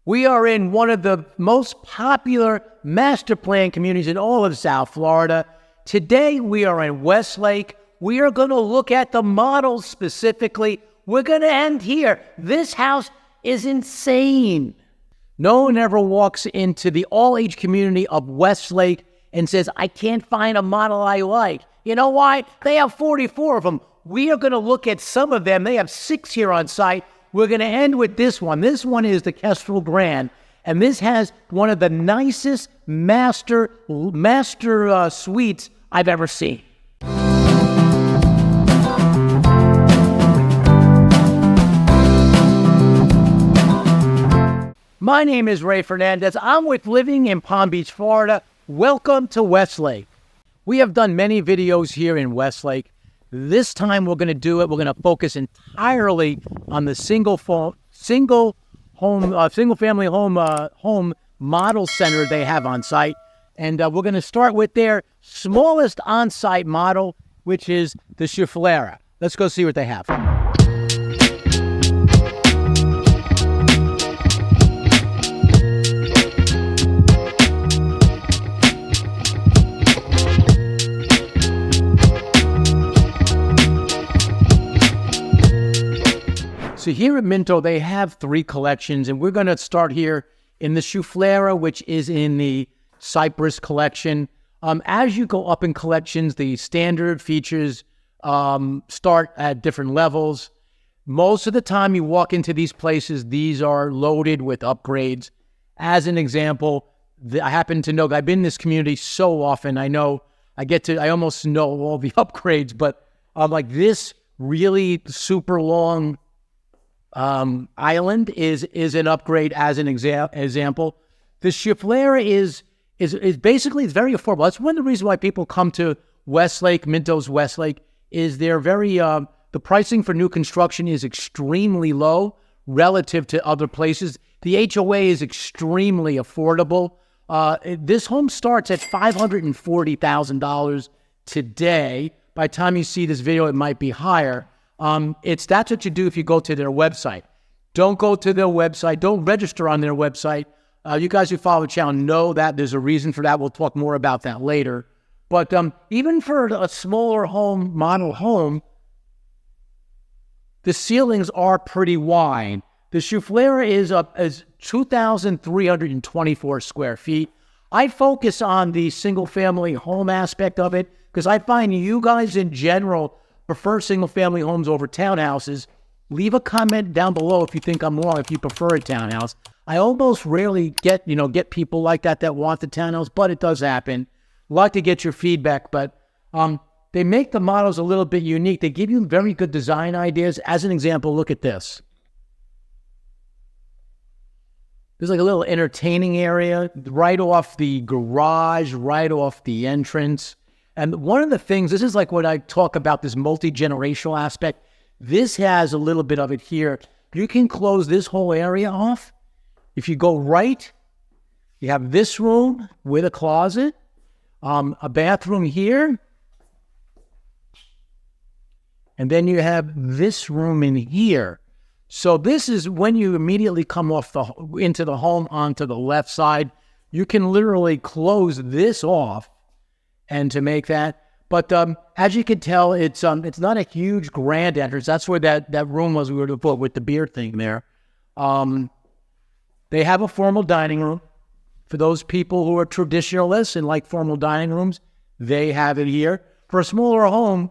We are in one of the most popular master plan communities in all of South Florida. Today, we are in Westlake. We are going to look at the models specifically. We're going to end here. This house is insane. No one ever walks into the all-age community of Westlake and says, I can't find a model I like. You know why? They have 44 of them. We are going to look at some of them. They have 6 here on site. We're going to end with this one. This one is the Kestrel Grand, and this has one of the nicest master suites I've ever seen. My name is Ray Fernandez. I'm with Living in Palm Beach, Florida. Welcome to Westlake. We have done many videos here in Westlake. This time we're going to do it. We're going to focus entirely on the single family home model center they have on site, and we're going to start with their smallest on-site model, which is the Schiflera. Let's go see what they have. So here at Minto, they have 3 collections, and we're going to start here in the Schiflera, which is in the Cypress collection. As you go up in collections, the standard features start at different levels. Most of the time you walk into these places, these are loaded with upgrades. As an example, I happen to know, I've been in this community so often, I almost know all the upgrades, but like this really super long island is an upgrade as an example. The Schiflera is basically, it's very affordable. That's one of the reasons why people come to Westlake, Minto's Westlake, is they're very, the pricing for new construction is extremely low relative to other places. The HOA is extremely affordable. This home starts at $540,000 today. By the time you see this video, it might be higher. That's what you do if you go to their website. Don't go to their website. Don't register on their website. You guys who follow the channel know that there's a reason for that. We'll talk more about that later. But even for a smaller model home, the ceilings are pretty wide. The Schiflera is 2,324 square feet. I focus on the single-family home aspect of it because I find you guys in general prefer single-family homes over townhouses. Leave a comment down below if you think I'm wrong, if you prefer a townhouse. I almost rarely get people like that want the townhouse, but it does happen. Like to get your feedback, but they make the models a little bit unique. They give you very good design ideas. As an example, look at this. There's like a little entertaining area right off the garage, right off the entrance. And one of the things, this is like what I talk about, this multi-generational aspect. This has a little bit of it here. You can close this whole area off. If you go right, you have this room with a closet, a bathroom here, and then you have this room in here. So this is when you immediately come into the home onto the left side. You can literally close this off. And to make that, but as you can tell, it's not a huge grand entrance. That's where that room was we were to put with the beer thing there. They have a formal dining room. For those people who are traditionalists and like formal dining rooms, they have it here. For a smaller home,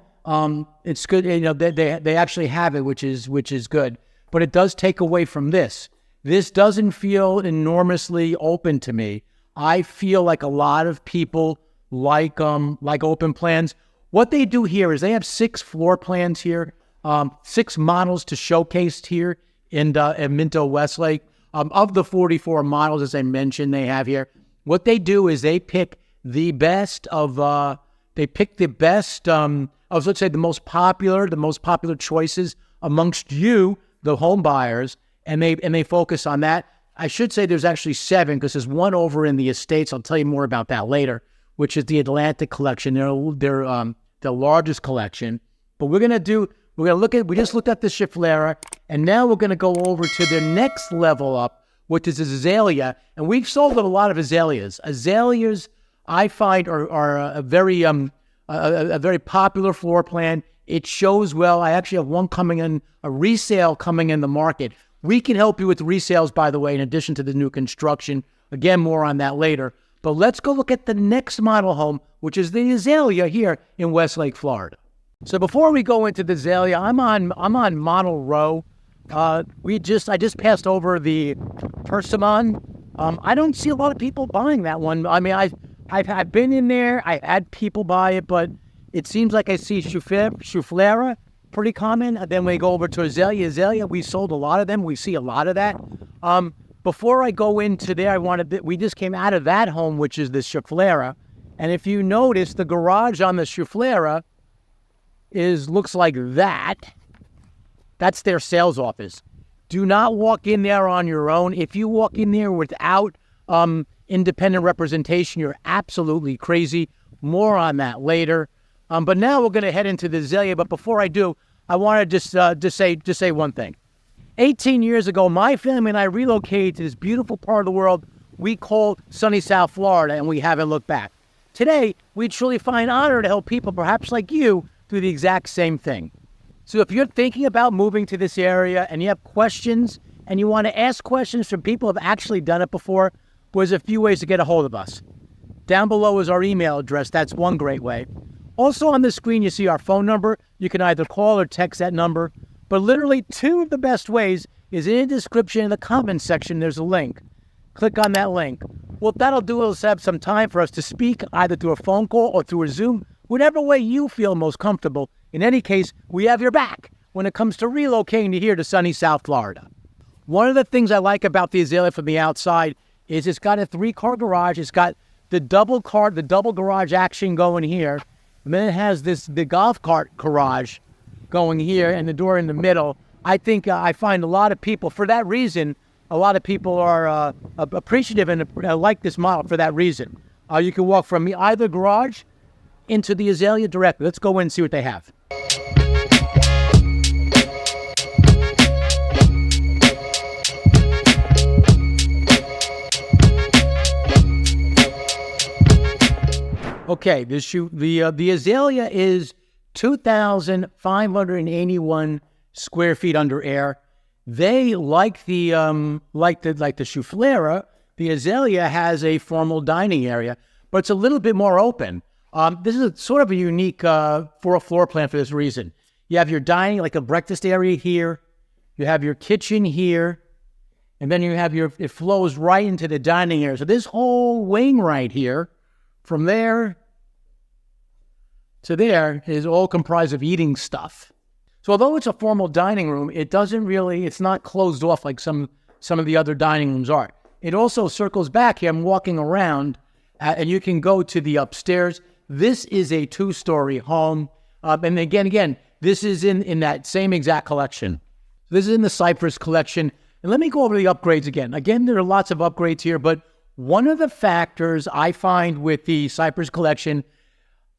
it's good. They actually have it, which is good. But it does take away from this. This doesn't feel enormously open to me. I feel like a lot of people like open plans. What they do here is they have 6 floor plans here, 6 models to showcase here in Minto Westlake. Of the 44 models, as I mentioned, they have here. What they do is they pick the best of, let's say the most popular choices amongst you, the home buyers, and they focus on that. I should say there's actually 7 because there's one over in the Estates. I'll tell you more about that later, which is the Atlantic collection. They're the largest collection. But we just looked at the Schiflera, and now we're going to go over to their next level up, which is azalea. And we've sold a lot of azaleas. Azaleas, I find, are a very popular floor plan. It shows well. I actually have one coming in, a resale coming in the market. We can help you with resales, by the way, in addition to the new construction. Again, more on that later. But let's go look at the next model home, which is the azalea here in Westlake, Florida. So before we go into the azalea, I'm on Model Row. I just passed over the Persimmon. I don't see a lot of people buying that one. I mean, I've been in there. I had people buy it, but it seems like I see Chouflera, pretty common. And then we go over to azalea. Azalea, we sold a lot of them. We see a lot of that. Before I go into there, we just came out of that home, which is the Chouflera. And if you notice, the garage on the Chouflera looks like that. That's their sales office. Do not walk in there on your own. If you walk in there without independent representation, you're absolutely crazy. More on that later. But now we're going to head into the azalea. But before I do, I want to just say one thing. 18 years ago, my family and I relocated to this beautiful part of the world we call sunny South Florida, and we haven't looked back. Today, we truly find honor to help people, perhaps like you, do the exact same thing. So if you're thinking about moving to this area and you have questions and you want to ask questions from people who have actually done it before, there's a few ways to get a hold of us. Down below is our email address. That's one great way. Also on the screen, you see our phone number. You can either call or text that number. But literally two of the best ways is in the description in the comments section. There's a link. Click on that link. What that'll do is have some time for us to speak either through a phone call or through a Zoom, whatever way you feel most comfortable. In any case, we have your back when it comes to relocating to here to sunny South Florida. One of the things I like about the azalea from the outside is it's got a 3-car garage. It's got the double garage action going here. And then it has the golf cart garage going here and the door in the middle. I think I find a lot of people, for that reason, a lot of people are appreciative and like this model for that reason. You can walk from either garage into the azalea directly. Let's go in and see what they have. Okay, the azalea is 2,581 square feet under air. They like the Chouflera. The azalea has a formal dining area, but it's a little bit more open. This is sort of a unique for a floor plan for this reason. You have your dining, like a breakfast area here. You have your kitchen here, and then you have it flows right into the dining area. So this whole wing right here, from there to there, is all comprised of eating stuff. So although it's a formal dining room, it's not closed off like some of the other dining rooms are. It also circles back here. I'm walking around, and you can go to the upstairs. This is a 2-story home. And again, this is in that same exact collection. This is in the Cypress collection. And let me go over the upgrades again. Again, there are lots of upgrades here, but one of the factors I find with the Cypress collection,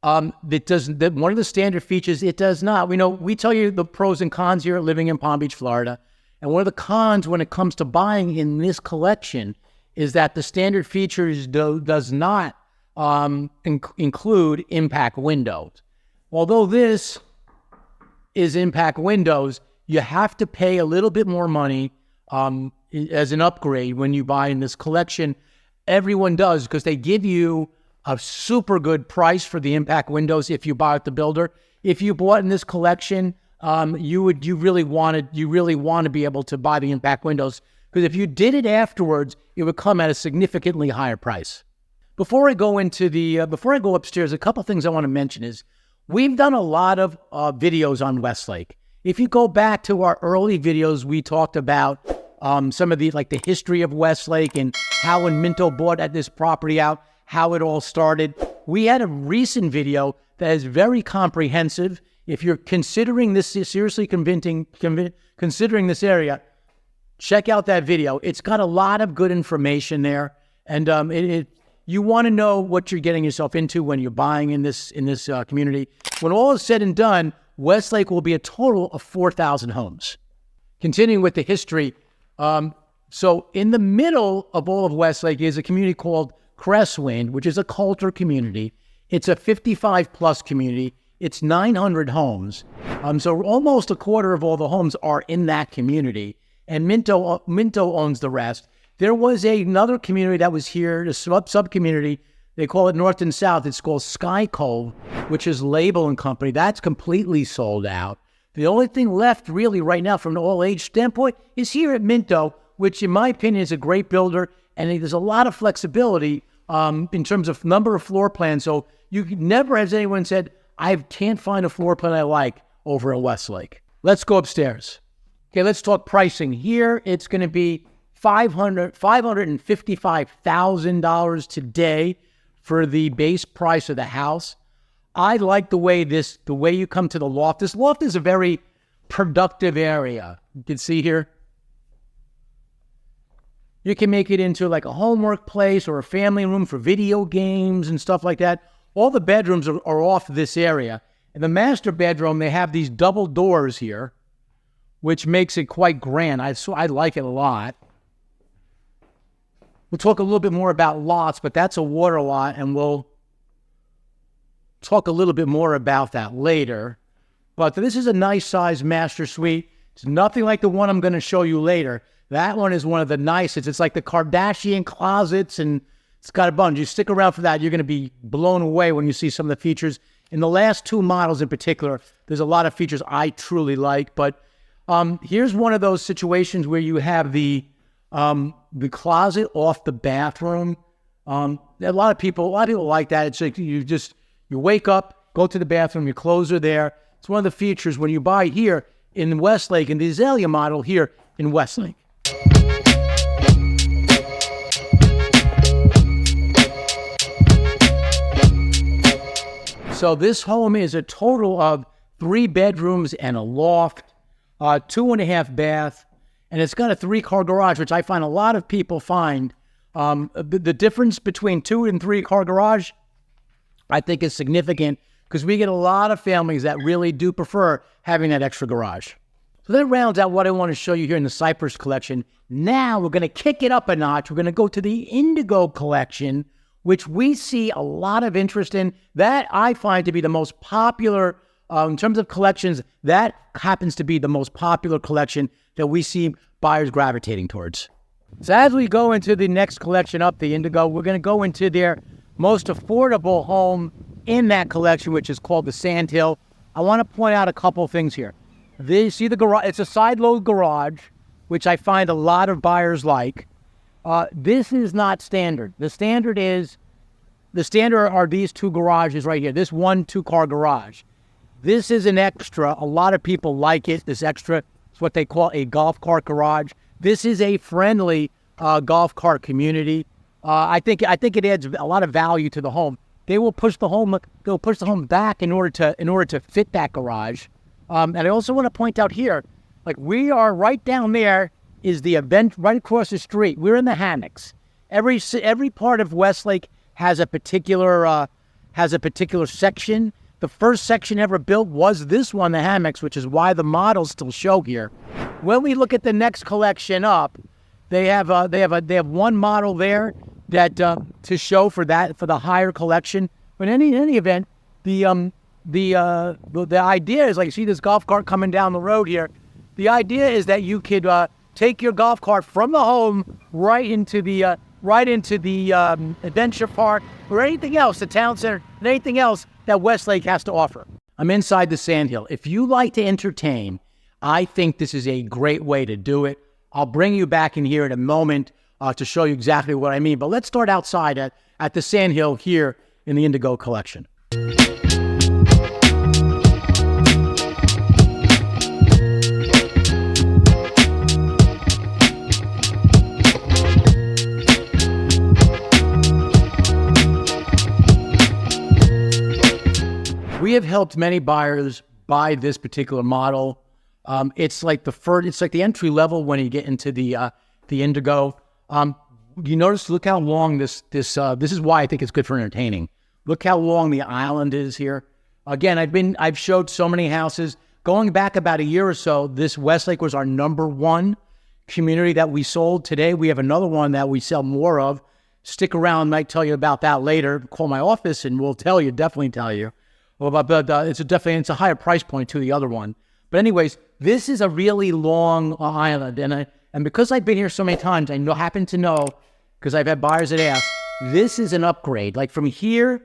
one of the standard features, it does not. We tell you the pros and cons here living in Palm Beach, Florida. And one of the cons when it comes to buying in this collection is that the standard features does not include impact windows. Although this is impact windows, you have to pay a little bit more money as an upgrade when you buy in this collection. Everyone does, because they give you a super good price for the impact windows if you buy at the builder. If you bought in this collection, you really want to be able to buy the impact windows, because if you did it afterwards, it would come at a significantly higher price. Before I go upstairs, a couple things I want to mention is we've done a lot of videos on Westlake. If you go back to our early videos, we talked about some of the history of Westlake and how when Minto bought this property out, how it all started. We had a recent video that is very comprehensive. If you're considering this, seriously considering this area, check out that video. It's got a lot of good information there, and you want to know what you're getting yourself into when you're buying in this community. When all is said and done, Westlake will be a total of 4,000 homes. Continuing with the history, So in the middle of all of Westlake is a community called Crestwind, which is a Coulter community. It's a 55-plus community. It's 900 homes. So almost a quarter of all the homes are in that community. And Minto owns the rest. There was another community that was here, a sub-community. They call it North and South. It's called Sky Cove, which is Label and Company. That's completely sold out. The only thing left really right now from an all-age standpoint is here at Minto, which in my opinion is a great builder, and there's a lot of flexibility in terms of number of floor plans. So you never has anyone said, I can't find a floor plan I like over at Westlake. Let's go upstairs. Okay, let's talk pricing. Here, it's going to be $555,000 today for the base price of the house. I like the way you come to the loft. This loft is a very productive area. You can see here. You can make it into like a homework place or a family room for video games and stuff like that. All the bedrooms are off this area. In the master bedroom, they have these double doors here, which makes it quite grand. I like it a lot. We'll talk a little bit more about lots, but that's a water lot, and we'll talk a little bit more about that later. But this is a nice size master suite. It's nothing like the one I'm going to show you later. That one is one of the nicest. It's like the Kardashian closets, and it's got a bunch. You stick around for that, you're going to be blown away when you see some of the features. In the last two models in particular, there's a lot of features I truly like. But here's one of those situations where you have the closet off the bathroom. A lot of people like that. It's like you wake up, go to the bathroom, your clothes are there. It's one of the features when you buy here in Westlake, in the Azalea model here in Westlake. So this home is a total of 3 bedrooms and a loft, 2.5 bath, and it's got a 3-car garage, which I find a lot of people find. The difference between 2 and 3-car garage, I think, is significant because we get a lot of families that really do prefer having that extra garage. So that rounds out what I want to show you here in the Cypress collection. Now we're going to kick it up a notch. We're going to go to the Indigo collection, which we see a lot of interest in. That I find to be the most popular, in terms of collections, that happens to be the most popular collection that we see buyers gravitating towards. So as we go into the next collection up, the Indigo, we're going to go into their most affordable home in that collection, which is called the Sandhill. I want to point out a couple things here. See the garage? It's a side-load garage, which I find a lot of buyers like. This is not standard. The standard are these 2 garages right here. This 1-2-car garage. This is an extra. A lot of people like it. This extra is what they call a golf cart garage. This is a friendly golf cart community. I think it adds a lot of value to the home. They will push the home. They'll push the home back in order to fit that garage. And I also want to point out here, like we are right down there is the event right across the street. We're in the hammocks. Every part of Westlake has a particular section. The first section ever built was this one, the hammocks, which is why the models still show here. When we look at the next collection up, they have one model there that to show for the higher collection. But in any event, the idea is, like, you see this golf cart coming down the road here. The idea is that you could take your golf cart from the home right into the adventure park or anything else, the town center, and anything else that Westlake has to offer. I'm inside the Sandhill. If you like to entertain, I think this is a great way to do it. I'll bring you back in here in a moment to show you exactly what I mean. But let's start outside at the Sandhill here in the Indigo collection. We have helped many buyers buy this particular model. It's like the entry level when you get into the Indigo. You notice, look how long this is why I think it's good for entertaining. Look how long the island is here. Again, I've showed so many houses. Going back about a year or so, this Westlake was our #1 community that we sold today. We have another one that we sell more of. Stick around, might tell you about that later. Call my office and we'll tell you, definitely tell you. But it's a higher price point to the other one. But anyways, this is a really long island, and because I've been here so many times, I happen to know, because I've had buyers that ask, this is an upgrade. Like from here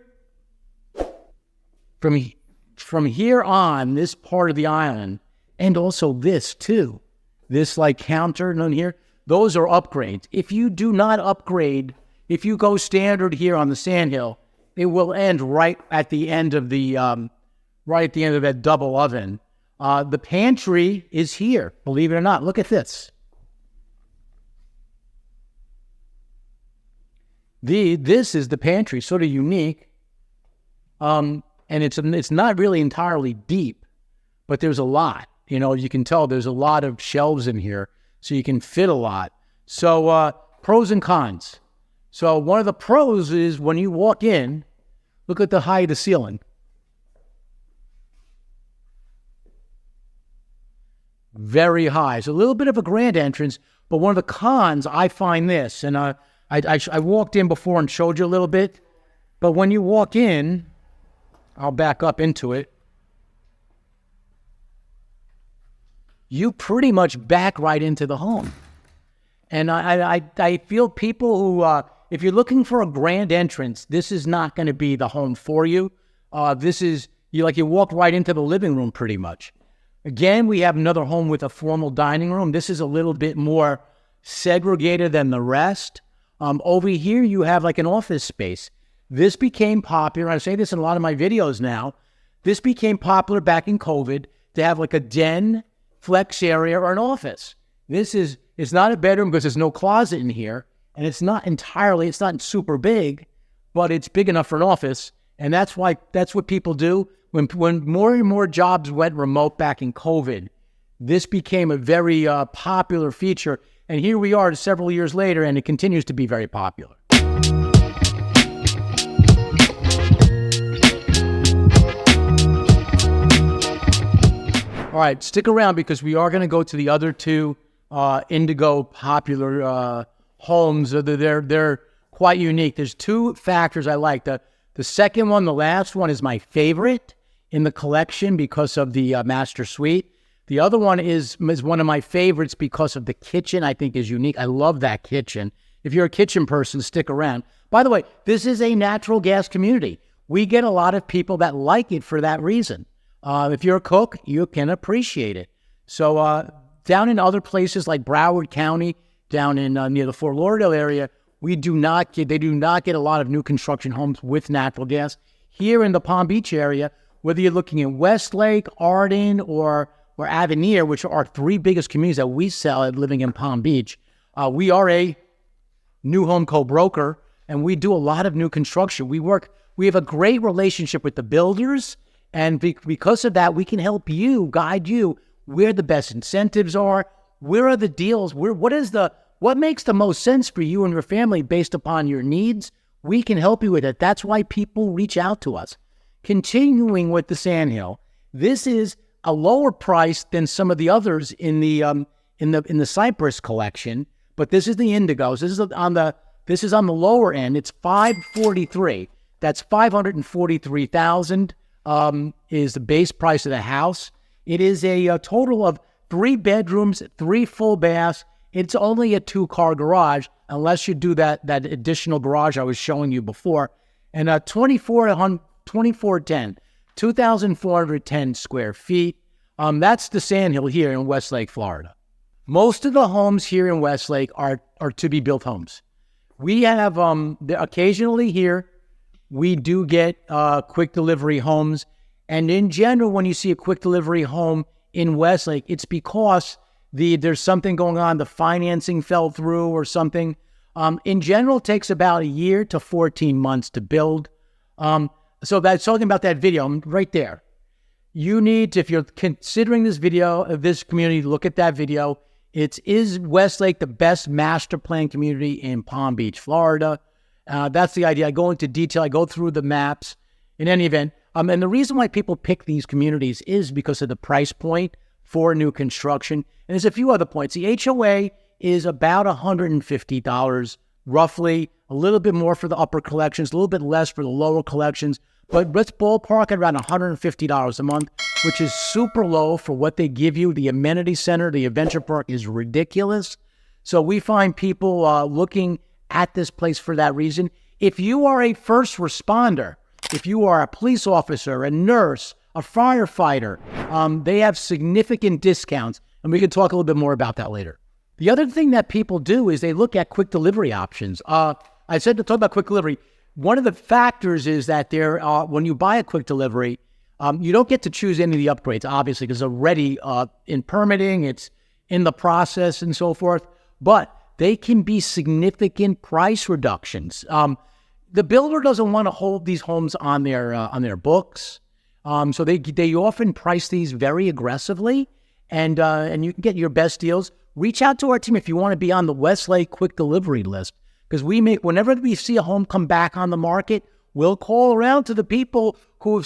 on, this part of the island, and also this too, this like counter down here, those are upgrades. If you do not upgrade, if you go standard here on the sandhill, it will end right at the end of that double oven. The pantry is here, believe it or not. Look at this. This is the pantry, sort of unique. And it's not really entirely deep, but there's a lot. You can tell there's a lot of shelves in here, so you can fit a lot. So pros and cons. So one of the pros is when you walk in, look at the height of the ceiling. Very high. It's a little bit of a grand entrance, but one of the cons, I find this, and I walked in before and showed you a little bit, but when you walk in, I'll back up into it, you pretty much back right into the home. And I feel people who, if you're looking for a grand entrance, this is not going to be the home for you. This is, you walk right into the living room pretty much. Again, we have another home with a formal dining room. This is a little bit more segregated than the rest. Over here, you have like an office space. This became popular. I say this in a lot of my videos now. This became popular back in COVID to have like a den, flex area, or an office. It's not a bedroom because there's no closet in here. And it's not super big, but it's big enough for an office. And that's what people do. When more and more jobs went remote back in COVID, this became a very popular feature. And here we are several years later, and it continues to be very popular. All right, stick around because we are going to go to the other two Indigo popular homes. They're quite unique. There's two factors I like. The second one, the last one, is my favorite in the collection because of the master suite. The other one is one of my favorites because of the kitchen. I think is unique. I love that kitchen. If you're a kitchen person, stick around. By the way, this is a natural gas community. We get a lot of people that like it for that reason. If you're a cook, you can appreciate it. So down in other places like Broward County, down in near the Fort Lauderdale area, they do not get a lot of new construction homes with natural gas. Here in the Palm Beach area, whether you're looking at Westlake, Arden, or Avenir, which are our three biggest communities that we sell at living in Palm Beach, we are a new home co-broker, and we do a lot of new construction. We have a great relationship with the builders, and because of that, we can help you, guide you where the best incentives are, where are the deals, what makes the most sense for you and your family based upon your needs. We can help you with it. That's why people reach out to us. Continuing with the Sandhill, this is a lower price than some of the others in the Cypress collection, but this is the Indigos. This is on the lower end. It's $543,000. That's $543,000 is the base price of the house. It is a total of 3 bedrooms, 3 full baths. It's only a 2-car garage, unless you do that additional garage I was showing you before. And 2,410 square feet. That's the Sandhill here in Westlake, Florida. Most of the homes here in Westlake are to-be-built homes. We have, occasionally here, we do get quick delivery homes. And in general, when you see a quick delivery home in Westlake, it's because there's something going on, the financing fell through or something. In general, it takes about a year to 14 months to build. So that's talking about that video right there. You need to, if you're considering this video of this community, look at that video. Is Westlake the best master plan community in Palm Beach, Florida? That's the idea. I go into detail. I go through the maps. In any event, and the reason why people pick these communities is because of the price point for new construction. And there's a few other points. The HOA is about $150, roughly, a little bit more for the upper collections, a little bit less for the lower collections, but let's ballpark at around $150 a month, which is super low for what they give you. The amenity center, the adventure park is ridiculous. So we find people looking at this place for that reason. If you are a first responder, if you are a police officer, a nurse, a firefighter, they have significant discounts, and we can talk a little bit more about that later. The other thing that people do is they look at quick delivery options. I said to talk about quick delivery. One of the factors is that when you buy a quick delivery, you don't get to choose any of the upgrades, obviously, because they're already in permitting, it's in the process and so forth, but they can be significant price reductions. The builder doesn't want to hold these homes on their books, so they often price these very aggressively, and you can get your best deals. Reach out to our team if you want to be on the Westlake quick delivery list, because whenever we see a home come back on the market, we'll call around to the people who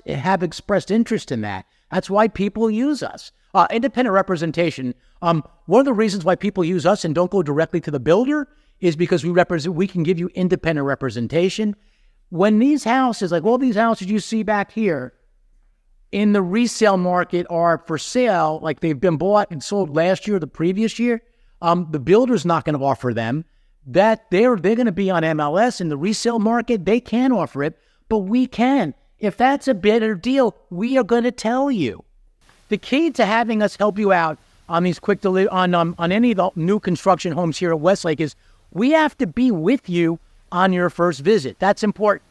have expressed interest in that. That's why people use us. Independent representation. One of the reasons why people use us and don't go directly to the builder is because we can give you independent representation. When these houses, like all these houses you see back here, in the resale market are for sale, like they've been bought and sold last year or the previous year, the builder's not going to offer them. That they're going to be on MLS in the resale market. They can offer it, but we can. If that's a better deal, we are going to tell you. The key to having us help you out on these quick on any of the new construction homes here at Westlake is we have to be with you on your first visit. That's important.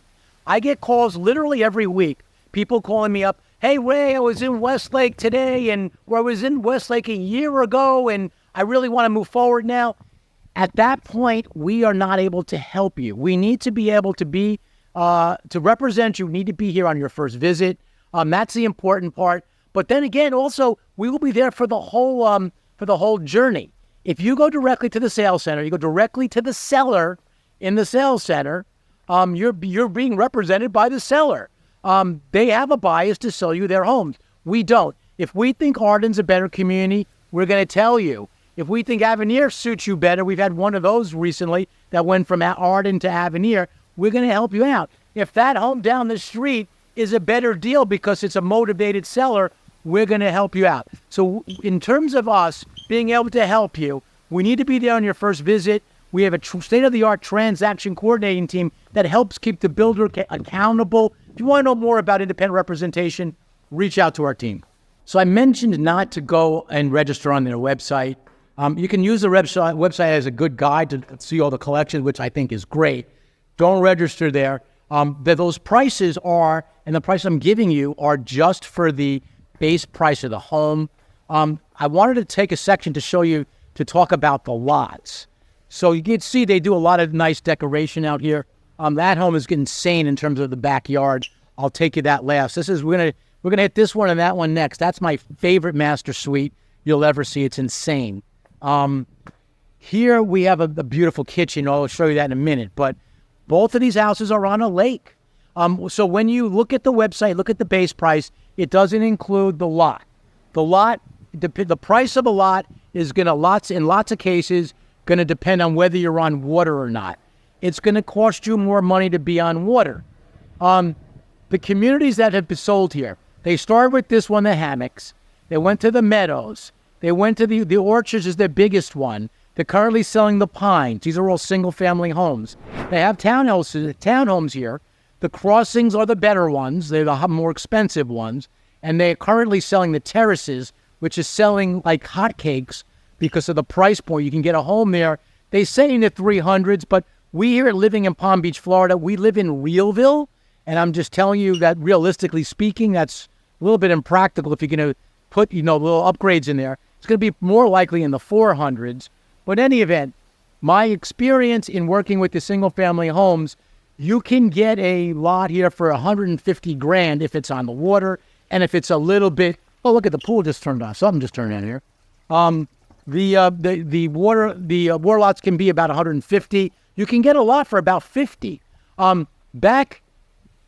I get calls literally every week. People calling me up, hey, Ray, I was in Westlake today, or I was in Westlake a year ago, and I really want to move forward now. At that point, we are not able to help you. We need to be able to represent you. We need to be here on your first visit. That's the important part. But then again, also, we will be there for the whole journey. If you go directly to the sales center, you go directly to the seller in the sales center, you're being represented by the seller. They have a bias to sell you their homes. We don't. If we think Arden's a better community, we're going to tell you. If we think Avenir suits you better, we've had one of those recently that went from Arden to Avenir, we're going to help you out. If that home down the street is a better deal because it's a motivated seller, we're going to help you out. So in terms of us being able to help you, we need to be there on your first visit. We have a state-of-the-art transaction coordinating team that helps keep the builder accountable. If you want to know more about independent representation, reach out to our team. So I mentioned not to go and register on their website. You can use the website as a good guide to see all the collections, which I think is great. Don't register there. Those prices and the price I'm giving you are just for the base price of the home. I wanted to take a section to talk about the lots. So you can see they do a lot of nice decoration out here. That home is insane in terms of the backyard. I'll take you that last. We're gonna hit this one and that one next. That's my favorite master suite you'll ever see. It's insane. Here we have a beautiful kitchen. I'll show you that in a minute. But both of these houses are on a lake. So when you look at the website, look at the base price, it doesn't include the lot. The price of a lot is in lots of cases, going to depend on whether you're on water or not. It's going to cost you more money to be on water. The communities that have been sold here, they started with this one, the hammocks. They went to the meadows. They went to the orchards is their biggest one. They're currently selling the pines. These are all single-family homes. They have townhomes here. The crossings are the better ones. They're the more expensive ones. And they're currently selling the terraces, which is selling like hotcakes because of the price point. You can get a home there. They say in the 300s, but we here living in Palm Beach, Florida, we live in Realville. And I'm just telling you that realistically speaking, that's a little bit impractical if you're going to put, little upgrades in there. It's going to be more likely in the 400s. But in any event, my experience in working with the single-family homes, you can get a lot here for $150,000 if it's on the water, and if it's a little bit. Oh, look at the pool just turned on. Something just turned on here. The water lots can be about $150,000. You can get a lot for about $50,000. Back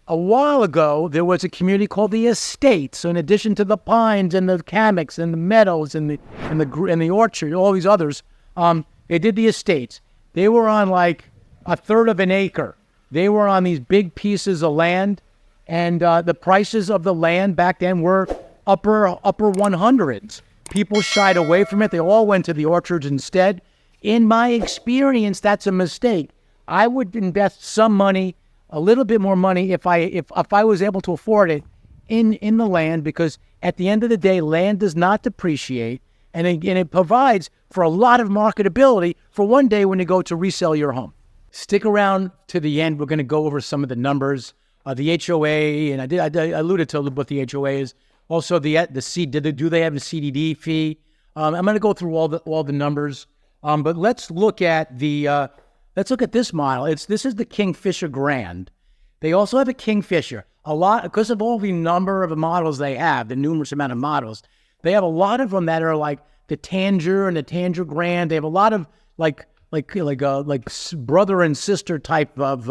a while ago, there was a community called the Estates. So in addition to the pines and the hammocks and the meadows and the orchard, all these others, They did the estates. They were on like a third of an acre. They were on these big pieces of land, and the prices of the land back then were upper 100s. People shied away from it. They all went to the orchards instead. In my experience, that's a mistake. I would invest some money, a little bit more money, if I was able to afford it, in the land, because at the end of the day, land does not depreciate, and it provides for a lot of marketability for one day when you go to resell your home. Stick around to the end. We're going to go over some of the numbers, the HOA, and I alluded to what the HOA is. Also, do they have a CDD fee? I'm going to go through all the numbers, but let's look at this model. This is the Kingfisher Grand. They also have a Kingfisher. A lot, because of all the number of models they have, the numerous amount of models, they have a lot of them that are like the Tanger and the Tanger Grand. They have a lot of like brother and sister type of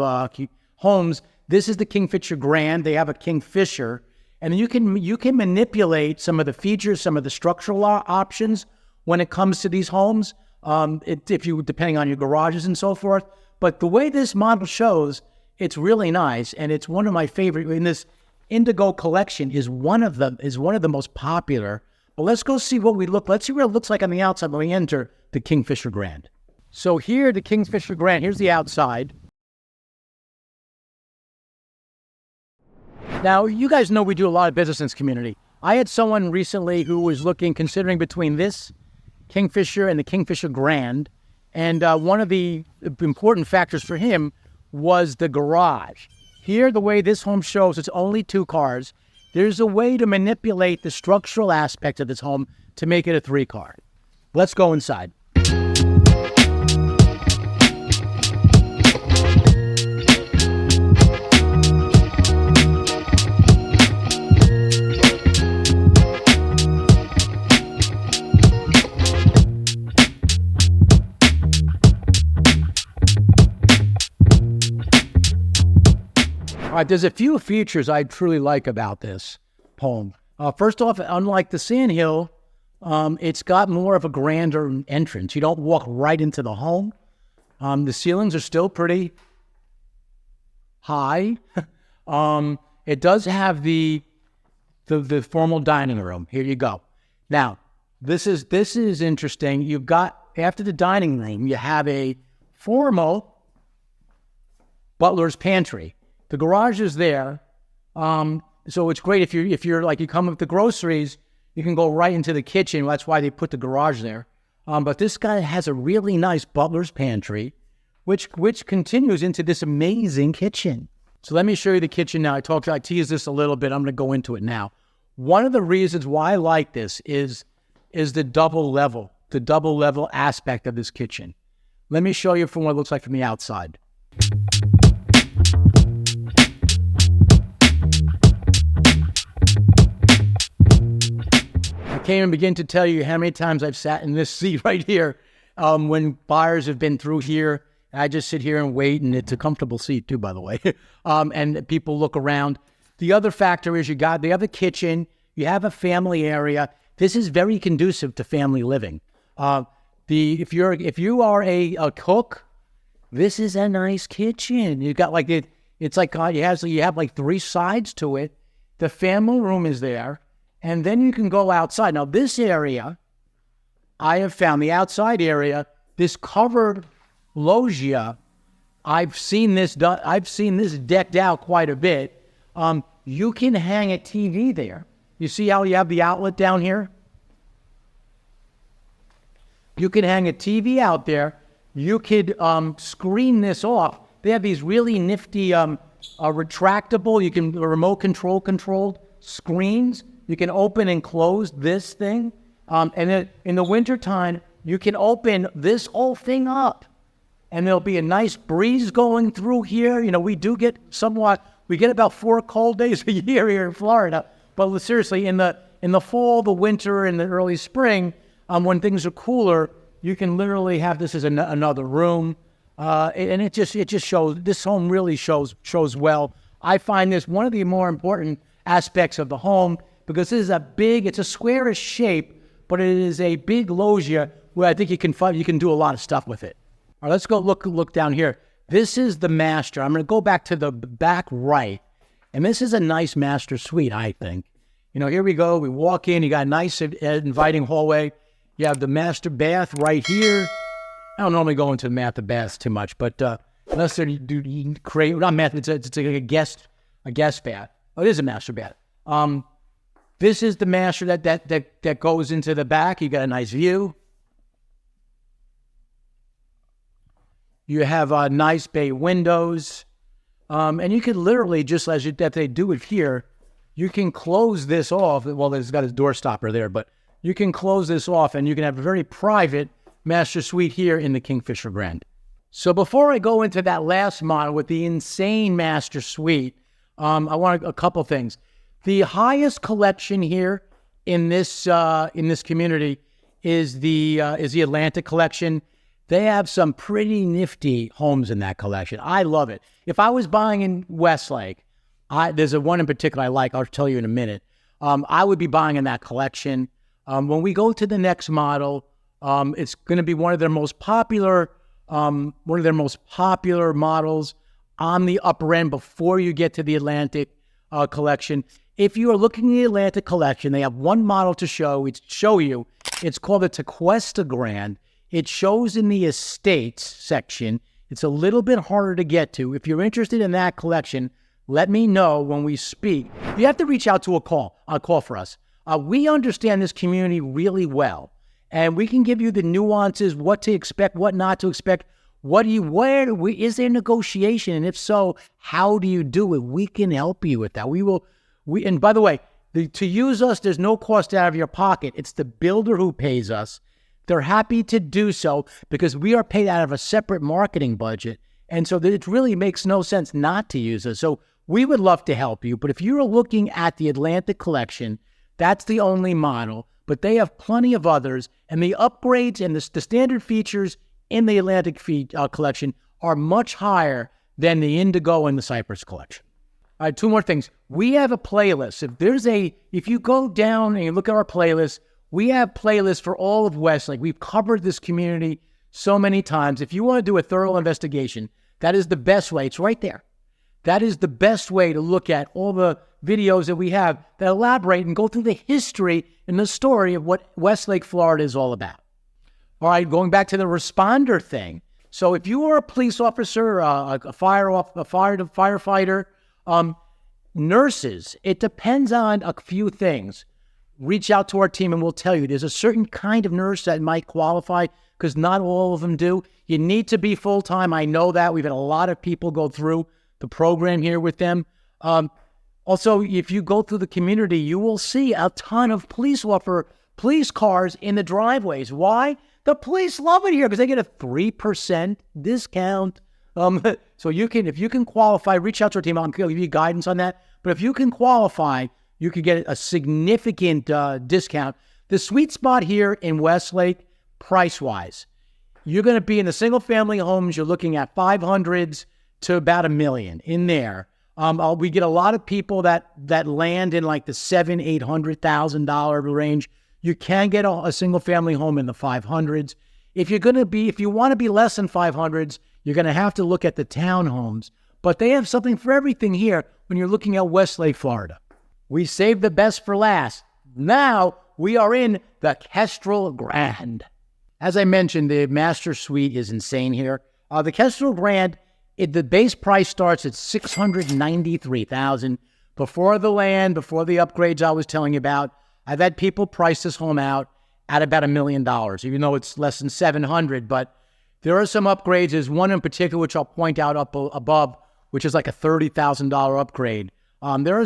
homes. This is the Kingfisher Grand. They have a Kingfisher, and you can manipulate some of the features, some of the structural options when it comes to these homes. Depending on your garages and so forth. But the way this model shows, it's really nice, and it's one of my favorite. In this Indigo collection is one of the most popular. But let's go see let's see what it looks like on the outside when we enter the Kingfisher Grand. So here, the Kingfisher Grand, here's the outside. Now, you guys know we do a lot of business in this community. I had someone recently who was considering between this Kingfisher and the Kingfisher Grand, and one of the important factors for him was the garage. Here, the way this home shows, it's only 2 cars. There's a way to manipulate the structural aspect of this home to make it a 3-car. Let's go inside. All right, there's a few features I truly like about this home. First off, unlike the Sandhill, it's got more of a grander entrance. You don't walk right into the home. The ceilings are still pretty high. It does have the formal dining room. Here you go. Now, this is interesting. You've got, after the dining room, you have a formal butler's pantry. The garage is there, so it's great if you're like you come with the groceries, you can go right into the kitchen. That's why they put the garage there. But this guy has a really nice butler's pantry, which continues into this amazing kitchen. So let me show you the kitchen now. I teased this a little bit. I'm going to go into it now. One of the reasons why I like this is the double level aspect of this kitchen. Let me show you from what it looks like from the outside. I can't even begin to tell you how many times I've sat in this seat right here when buyers have been through here. I just sit here and wait, and it's a comfortable seat too, by the way. And people look around. The other factor is they have a kitchen, you have a family area. This is very conducive to family living. If you are a cook, this is a nice kitchen. You got like it's like you have like 3 sides to it. The family room is there. And then you can go outside. Now, this area, I have found the outside area, this covered loggia, I've seen this decked out quite a bit. You can hang a TV there. You see how you have the outlet down here? You can hang a TV out there. You could screen this off. They have these really nifty retractable, remote controlled screens. You can open and close this thing. And then in the wintertime, you can open this whole thing up. And there'll be a nice breeze going through here. We do get about 4 cold days a year here in Florida. But seriously, in the fall, the winter, and the early spring, when things are cooler, you can literally have this as another room. And it just shows, this home really shows well. I find this one of the more important aspects of the home, because this is it's a squarish shape, but it is a big loggia where I think you can do a lot of stuff with it. All right, let's go look down here. This is the master. I'm going to go back to the back right, and this is a nice master suite, I think. Here we go. We walk in. You got a nice inviting hallway. You have the master bath right here. I don't normally go into the master baths too much, but unless they do create, not math, it's like a guest bath. Oh, it is a master bath. This is the master that goes into the back. You got a nice view. You have nice bay windows, and you can literally, just as that they do it here, you can close this off. Well, there's got a door stopper there, but you can close this off, and you can have a very private master suite here in the Kingfisher Grand. So before I go into that last model with the insane master suite, I want a couple things. The highest collection here in this community is the Atlantic collection. They have some pretty nifty homes in that collection. I love it. If I was buying in Westlake, there's a one in particular I like. I'll tell you in a minute. I would be buying in that collection. When we go to the next model, it's going to be one of their most popular models on the upper end before you get to the Atlantic collection. If you are looking at the Atlantic collection, they have one model to show you. It's called the Tequesta Grand. It shows in the estates section. It's a little bit harder to get to. If you're interested in that collection, let me know when we speak. You have to reach out to a call for us. We understand this community really well, and we can give you the nuances, what to expect, what not to expect. Is there negotiation? And if so, how do you do it? We can help you with that. And by the way, to use us, there's no cost out of your pocket. It's the builder who pays us. They're happy to do so because we are paid out of a separate marketing budget. And so it really makes no sense not to use us. So we would love to help you. But if you're looking at the Atlantic collection, that's the only model. But they have plenty of others. And the upgrades and the standard features in the Atlantic collection are much higher than the Indigo and the Cypress collection. All right, two more things. We have a playlist. If you go down and you look at our playlist, we have playlists for all of Westlake. We've covered this community so many times. If you want to do a thorough investigation, that is the best way. It's right there. That is the best way to look at all the videos that we have that elaborate and go through the history and the story of what Westlake, Florida is all about. All right, going back to the responder thing. So if you are a police officer, a firefighter, nurses, it depends on a few things. Reach out to our team and we'll tell you there's a certain kind of nurse that might qualify because not all of them do. You need to be full-time. I know that. We've had a lot of people go through the program here with them. Also, if you go through the community, you will see a ton of police cars in the driveways. Why? The police love it here because they get a 3% discount. So if you can qualify, reach out to our team. I'll give you guidance on that. But if you can qualify, you could get a significant discount. The sweet spot here in Westlake, price-wise, you're going to be in the single-family homes. You're looking at 500s to about $1 million in there. We get a lot of people that land in like the $700,000-$800,000 range. You can get a single-family home in the 500s. If you want to be less than 500s, you're going to have to look at the townhomes. But they have something for everything here when you're looking at Westlake, Florida. We saved the best for last. Now we are in the Kestrel Grand. As I mentioned, the master suite is insane here. The Kestrel Grand, the base price starts at $693,000. Before the land, before the upgrades I was telling you about, I've had people price this home out at about $1 million, even though it's less than $700,000. But there are some upgrades. There's one in particular which I'll point out up above, which is like a $30,000 upgrade. There are a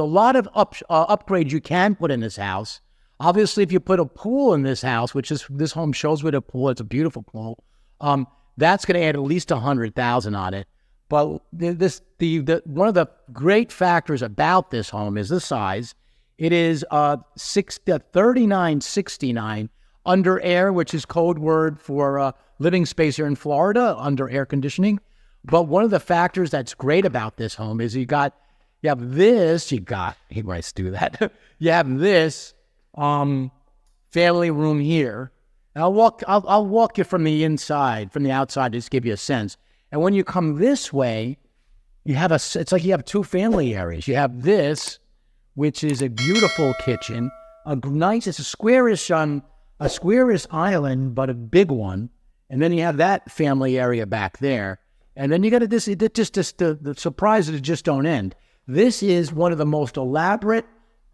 lot of upgrades you can put in this house. Obviously, if you put a pool in this house, which this home shows with a pool, it's a beautiful pool. That's going to add at least $100,000 on it. But one of the great factors about this home is the size. It is 3969 under air, which is code word for living space here in Florida under air conditioning. But one of the factors that's great about this home is you have this family room here. And I'll walk you from the inside, from the outside, just give you a sense. And when you come this way, it's like you have two family areas. You have this, which is a beautiful kitchen, it's a squarish island, but a big one. And then you have that family area back there. And then you got the surprises just don't end. This is one of the most elaborate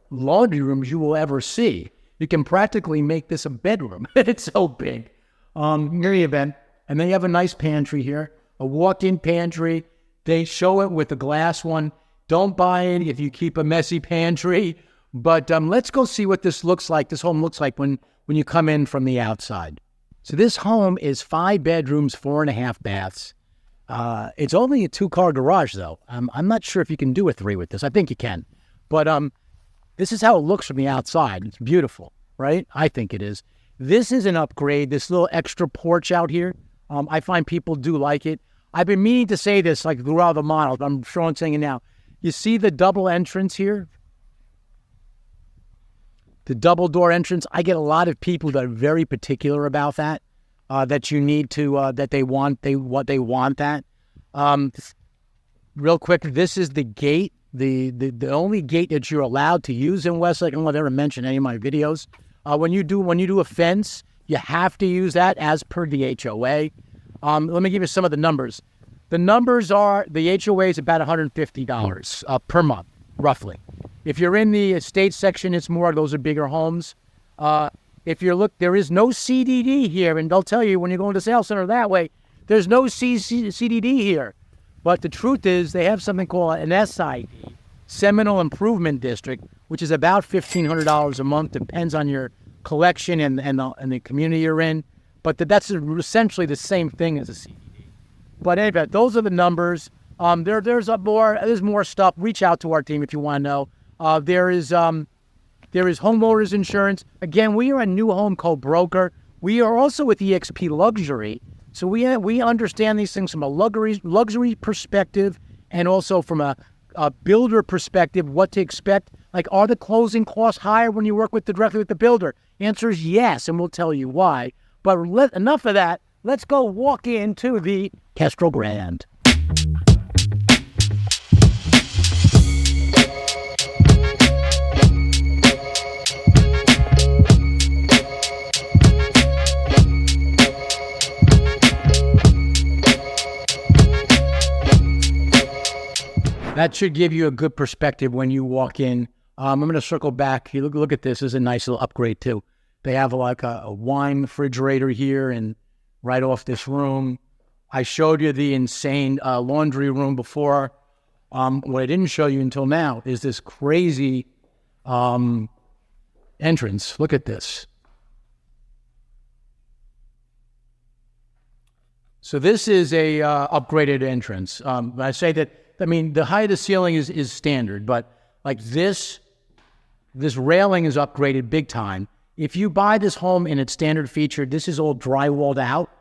laundry rooms you will ever see. You can practically make this a bedroom. It's so big. Here you have, and then you have a nice pantry here, a walk-in pantry. They show it with a glass one. Don't buy it if you keep a messy pantry. But let's go see what this looks like. This home looks like when you come in from the outside. So this home is 5 bedrooms, 4.5 baths. It's only a 2-car garage, though. I'm not sure if you can do a 3 with this. I think you can. But this is how it looks from the outside. It's beautiful, right? I think it is. This is an upgrade, this little extra porch out here. I find people do like it. I've been meaning to say this like throughout the model, but I'm sure I'm saying it now. You see the double entrance here? The double door entrance. I get a lot of people that are very particular about that. That you need to, that they want that. Real quick, this is the gate, the only gate that you're allowed to use in Westlake. I don't want to ever mention any of my videos. When you do a fence, you have to use that as per the HOA. Let me give you some of the numbers. The numbers are, the HOA is about $150 per month, roughly. If you're in the estate section, it's more, those are bigger homes. If you look, there is no CDD here, and they'll tell you when you go into the sales center that way, there's no CDD here. But the truth is, they have something called an SID, Seminole Improvement District, which is about $1,500 a month. Depends on your collection and the community you're in. But that's essentially the same thing as a CDD. But anyway, those are the numbers. There's more stuff. Reach out to our team if you want to know. There is homeowners insurance. Again, we are a new home co-broker. We are also with eXp Luxury. So we understand these things from a luxury perspective and also from a builder perspective, what to expect. Like, are the closing costs higher when you work directly with the builder? Answer is yes, and we'll tell you why. But enough of that. Let's go walk into the Kestrel Grand. That should give you a good perspective when you walk in. I'm going to circle back. You look at this. This is a nice little upgrade, too. They have like a wine refrigerator here and right off this room. I showed you the insane laundry room before. What I didn't show you until now is this crazy entrance. Look at this. So this is a upgraded entrance. I say that, I mean, the height of the ceiling is standard, but like this railing is upgraded big time. If you buy this home in its standard feature, this is all drywalled out.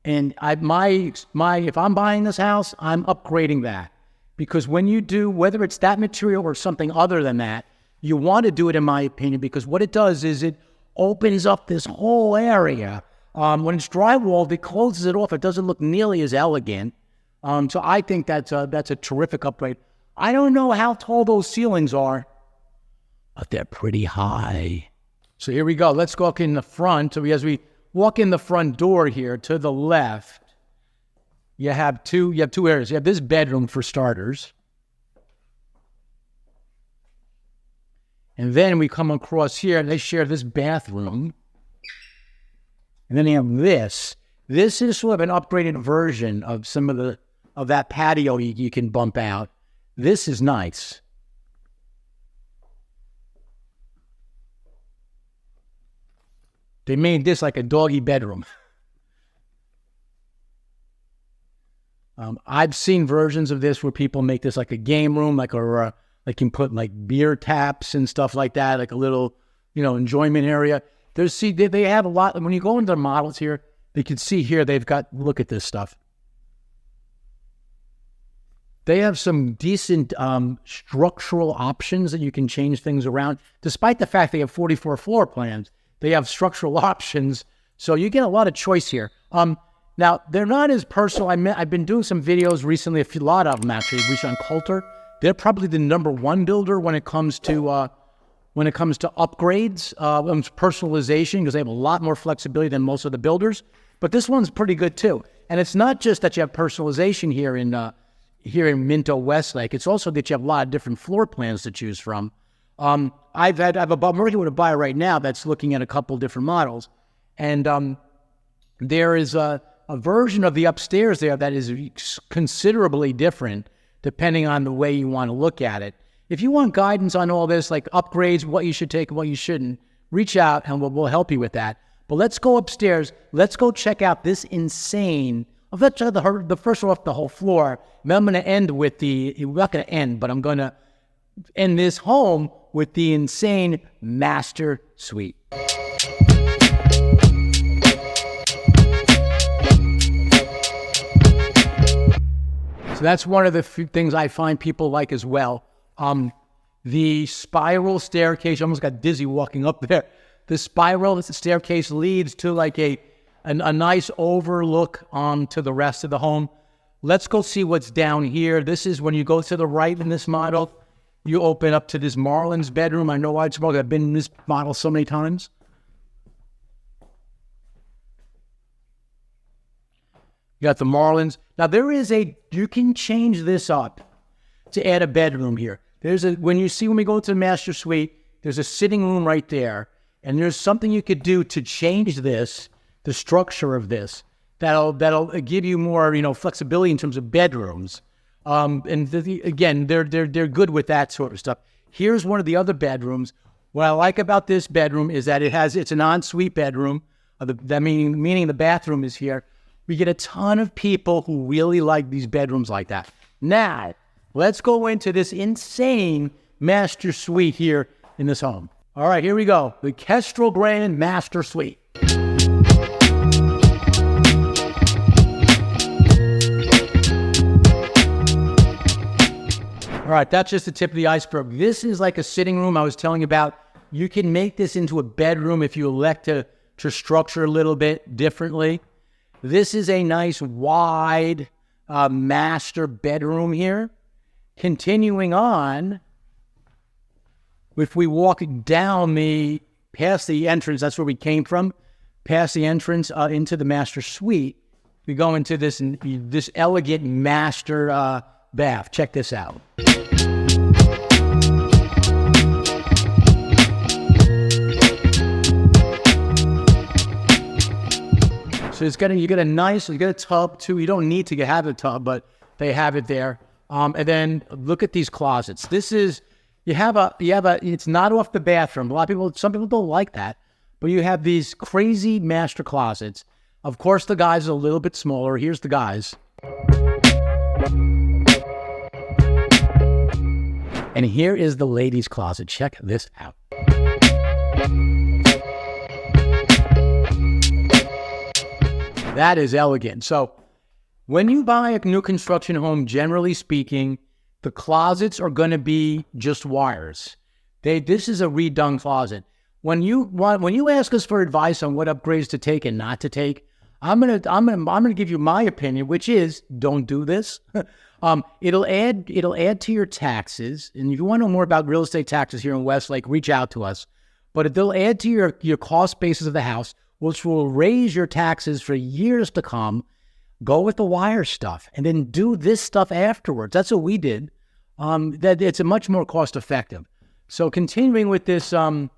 And if I'm buying this house, I'm upgrading that. Because when you do, whether it's that material or something other than that, you want to do it, in my opinion, because what it does is it opens up this whole area. When it's drywalled, it closes it off. It doesn't look nearly as elegant. So I think that's a terrific upgrade. I don't know how tall those ceilings are, but they're pretty high. So here we go. Let's walk in the front. So as we walk in the front door here to the left, you have two areas. You have this bedroom for starters. And then we come across here and they share this bathroom. And then you have this. This is sort of an upgraded version of of that patio you can bump out. This is nice. They made this like a doggy bedroom. I've seen versions of this where people make this like a game room, like you can put like beer taps and stuff like that, like a little, enjoyment area. They have a lot. When you go into the models here, you can see here look at this stuff. They have some decent structural options that you can change things around. Despite the fact they have 44 floor plans, they have structural options So you get a lot of choice here. Now, they're not as personal. I've been doing some videos recently, a lot of them actually, reached on Coulter. They're probably the #1 builder when it comes to upgrades, personalization, because they have a lot more flexibility than most of the builders. But this one's pretty good too. And it's not just that you have personalization here in Minto Westlake. It's also that you have a lot of different floor plans to choose from. I'm working with a buyer right now that's looking at a couple different models, and there is a version of the upstairs there that is considerably different depending on the way you want to look at it. If you want guidance on all this, like upgrades, what you should take and what you shouldn't, reach out and we'll help you with that. But let's go upstairs. Let's go check out this insane, let's check the first one off the whole floor. And I'm going to end with I'm going to end this home with the insane master suite. So that's one of the few things I find people like as well. The spiral staircase, I almost got dizzy walking up there. The spiral staircase leads to like a nice overlook to the rest of the home. Let's go see what's down here. This is when you go to the right in this model, you open up to this Marlin's bedroom. I know I've been in this model so many times. You got the Marlins. Now you can change this up to add a bedroom here. When we go to the master suite, there's a sitting room right there. And there's something you could do to change this, the structure of this, that'll give you more, flexibility in terms of bedrooms. Again, they're good with that sort of stuff. Here's one of the other bedrooms. What I like about this bedroom is that it's an ensuite bedroom. Meaning the bathroom is here. We get a ton of people who really like these bedrooms like that. Now, let's go into this insane master suite here in this home. All right, here we go. The Kestrel Grand Master Suite. All right, that's just the tip of the iceberg. This is like a sitting room I was telling you about. You can make this into a bedroom if you elect to structure a little bit differently. This is a nice wide master bedroom here. Continuing on, if we walk down past the entrance, that's where we came from, past the entrance into the master suite, we go into this elegant master bath. Check this out. So you get a tub too. You don't need to have a tub, but they have it there. And then look at these closets. It's not off the bathroom. Some people don't like that, but you have these crazy master closets. Of course, the guys are a little bit smaller. Here's the guys. And here is the ladies' closet. Check this out. That is elegant. So when you buy a new construction home, generally speaking, the closets are going to be just wires. This is a redone closet. When you ask us for advice on what upgrades to take and not to take, I'm gonna give you my opinion, which is don't do this. It'll add to your taxes, and if you want to know more about real estate taxes here in Westlake, reach out to us. But they'll add to your cost basis of the house, which will raise your taxes for years to come. Go with the wire stuff, and then do this stuff afterwards. That's what we did. That it's a much more cost effective. So continuing with the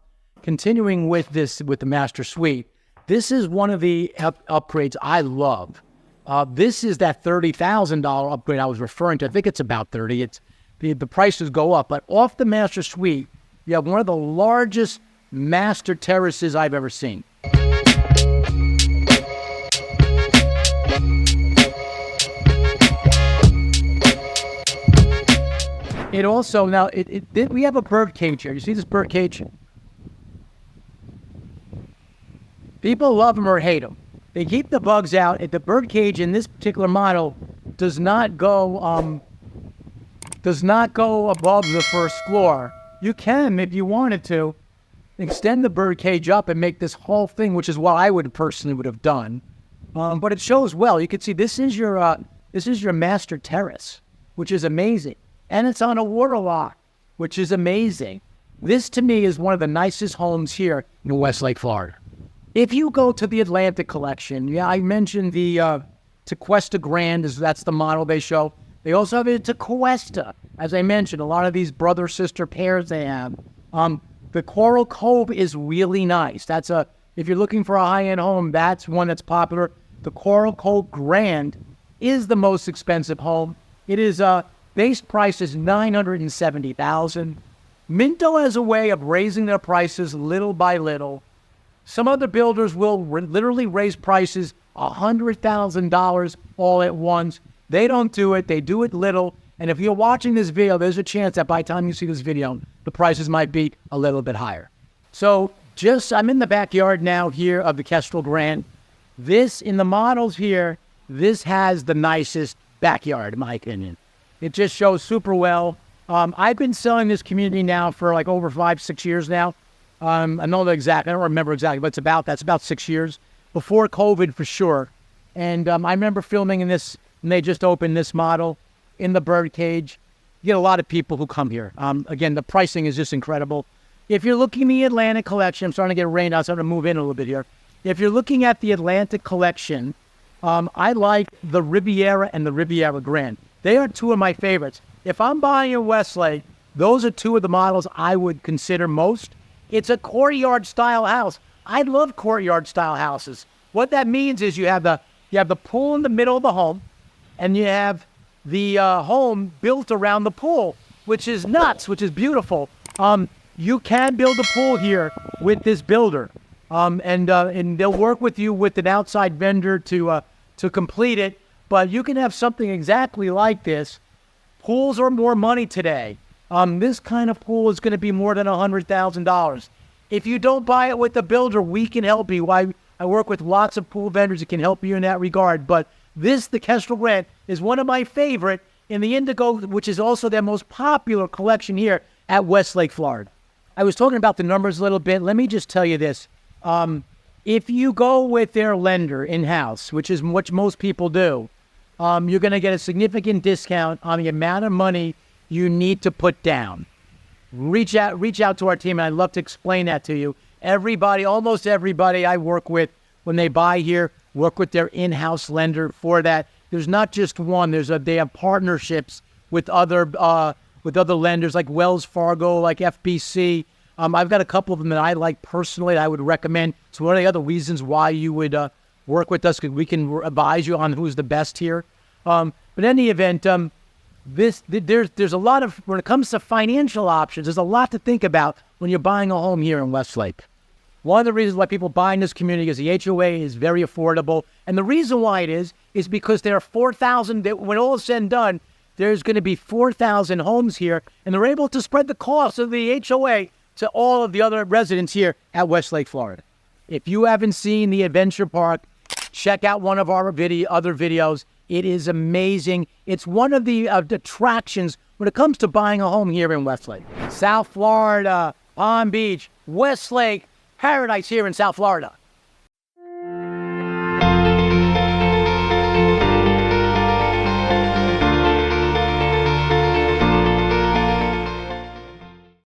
master suite, this is one of the upgrades I love. This is that $30,000 upgrade I was referring to. I think it's about 30. The prices go up, but off the master suite, you have one of the largest master terraces I've ever seen. It also, we have a bird cage here. You see this bird cage? People love them or hate them. They keep the bugs out. The bird cage in this particular model does not go above the first floor. You can if you wanted to. extend the bird cage up and make this whole thing, which is what I would have done. But it shows well. You can see this is your master terrace, which is amazing. And it's on a water lot, which is amazing. This, to me, is one of the nicest homes here in Westlake, Florida. If you go to the Atlantic Collection, yeah, I mentioned the Tequesta Grand, that's the model they show. They also have it Tequesta. As I mentioned, a lot of these brother-sister pairs they have. The Coral Cove is really nice. If you're looking for a high-end home, that's one that's popular. The Coral Cove Grand is the most expensive home. It is base price is $970,000. Minto has a way of raising their prices little by little. Some other builders will literally raise prices $100,000 all at once. They don't do it. They do it little. And if you're watching this video, there's a chance that by the time you see this video, the prices might be a little bit higher. So I'm in the backyard now here of the Kestrel Grand. In the models here, this has the nicest backyard, in my opinion. It just shows super well. I've been selling this community now for like over 5-6 years now. I don't remember exactly, but that's about 6 years. Before COVID for sure. And I remember filming in this, and they just opened this model in the bird cage. You get a lot of people who come here. Again, the pricing is just incredible. If you're looking at the Atlantic Collection, I'm starting to get rained out, so I'm going to move in a little bit here. If you're looking at the Atlantic Collection, I like the Riviera and the Riviera Grand. They are two of my favorites. If I'm buying in Westlake, those are two of the models I would consider most. It's a courtyard-style house. I love courtyard-style houses. What that means is you have the pool in the middle of the home, and you have the home built around the pool, which is nuts, which is beautiful. You can build a pool here with this builder, and they'll work with you with an outside vendor to complete it. But you can have something exactly like this. Pools are more money today. This kind of pool is going to be more than $100,000. If you don't buy it with the builder, we can help you. I work with lots of pool vendors that can help you in that regard. But the Kestrel Grand, is one of my favorite in the Indigo, which is also their most popular collection here at Westlake, Florida. I was talking about the numbers a little bit. Let me just tell you this. If you go with their lender in-house, which is what most people do, you're going to get a significant discount on the amount of money you need to put down. Reach out to our team, and I'd love to explain that to you. Almost everybody I work with when they buy here, work with their in-house lender for that. There's not just one. They have partnerships with other lenders like Wells Fargo, like FBC. I've got a couple of them that I like personally that I would recommend. It's one of the other reasons why you would work with us, because we can advise you on who's the best here. But in any event, there's a lot of, when it comes to financial options, there's a lot to think about when you're buying a home here in Westlake. One of the reasons why people buy in this community is the HOA is very affordable. And the reason why it is because there are 4,000, when all is said and done, there's going to be 4,000 homes here, and they're able to spread the cost of the HOA to all of the other residents here at Westlake, Florida. If you haven't seen the Adventure Park, check out one of our other videos. It is amazing. It's one of the attractions when it comes to buying a home here in Westlake. South Florida, Palm Beach, Westlake, paradise here in South Florida.